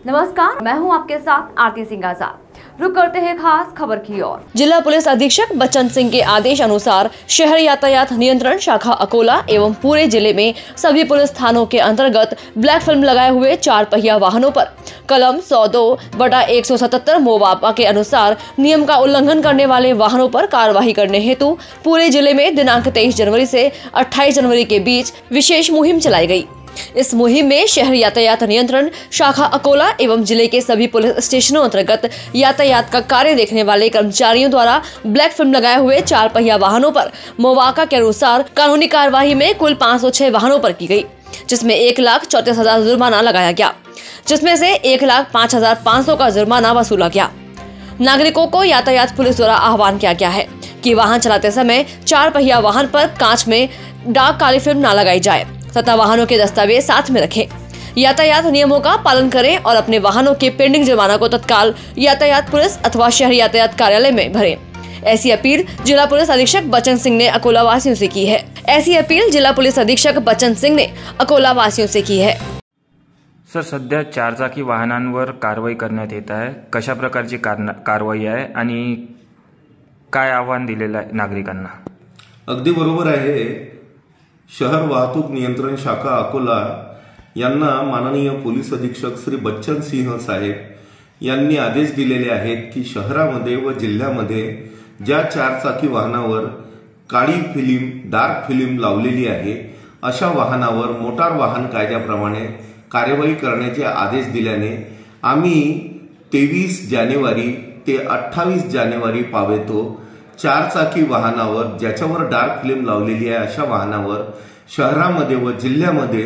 नमस्कार, मैं हूं आपके साथ आरती सिंह आजाद। रुक करते हैं खास खबर की ओर। जिला पुलिस अधीक्षक बच्चन सिंह के आदेश अनुसार शहर यातायात नियंत्रण शाखा अकोला एवं पूरे जिले में सभी पुलिस थानों के अंतर्गत ब्लैक फिल्म लगाए हुए 4 पहिया वाहनों पर कलम 102/177 मोवापा के अनुसार नियम का उल्लंघन करने वाले वाहनों पर कार्यवाही करने हेतु पूरे जिले में दिनांक 23 जनवरी से 28 जनवरी के बीच विशेष मुहिम चलाई गई। इस मुहिम में शहर यातायात नियंत्रण शाखा अकोला एवं जिले के सभी पुलिस स्टेशनों अंतर्गत यातायात का कार्य देखने वाले कर्मचारियों द्वारा ब्लैक फिल्म लगाए हुए 4 पहिया वाहनों पर मोवाका के अनुसार कानूनी कार्यवाही में कुल 506 वाहनों पर की गई, जिसमें 1,34,000 जुर्माना लगाया गया, जिसमें से 1,05,500 का जुर्माना वसूला गया। नागरिकों को यातायात पुलिस द्वारा आह्वान किया गया है कि वाहन चलाते समय 4 पहिया वाहन पर कांच में डार्क काली फिल्म न लगाई जाए तथा वाहनों के दस्तावेज साथ में रखें, यातायात नियमों का पालन करें और अपने वाहनों के पेंडिंग जुर्माना को तत्काल यातायात पुलिस अथवा शहरी यातायात कार्यालय में भरें। ऐसी अपील जिला पुलिस अधीक्षक बच्चन सिंह ने अकोला वासियों से की है। सर, सध्या 4 चाकी वाहनांवर कारवाई करण्यात येत आहे। कशा प्रकारची कारवाई आहे आणि काय आव्हान दिलेलं आहे नागरिकांना? अगदी बरोबर आहे। शहर वाहतूक नियंत्रण शाखा अकोला यांना माननीय पोलीस अधीक्षक श्री बच्चन सिंह साहेब यांनी आदेश दिलेले आहेत की शहरामध्ये व जिल्ह्यामध्ये ज्या 4 चाकी वाहनावर काळी फिल्म डार्क फिल्म लावलेली आहे अशा वाहनावर मोटार वाहन कायद्याप्रमाणे कार्यवाही करण्याचे आदेश दिल्याने आम्ही 23 जानेवारी ते 28 जानेवारी पावेतो 4 चाकी वाहनावर ज्याच्यावर डार्क फिल्म लावलेली आहे अशा वाहनावर शहरामध्ये व जिल्ह्यामध्ये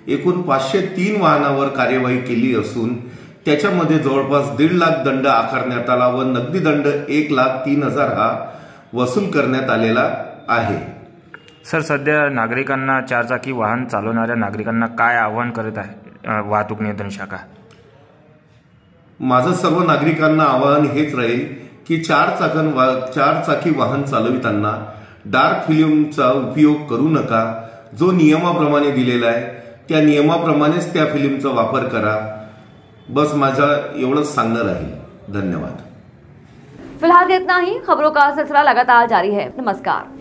एकूण 503 वाहनावर कार्यवाही केली असून त्याच्यामध्ये जवळपास 1.5 लाख दंड आकारण्यात आला व नगदी दंड 1,03,000 हा वसूल करण्यात आलेला आहे। सर, सध्या नागरिकांना 4 चाकी वाहन चालवणाऱ्या नागरिकांना काय आव्हान करत आहे वाहतूक नियंत्रण शाखा? माझं सर्व नागरिकांना आवाहन हेच राहील की 4 चाकी वाहन चालविताना डार्क फिल्मचा उपयोग करू नका। जो नियमाप्रमाणे दिलेला आहे त्या नियमाप्रमाणेच त्या फिल्मचा वापर करा। बस माझा एवढंच सांगणं राहील। धन्यवाद। फिलहाल इतना ही। खबरों का सिलसिला लगातार जारी है। नमस्कार।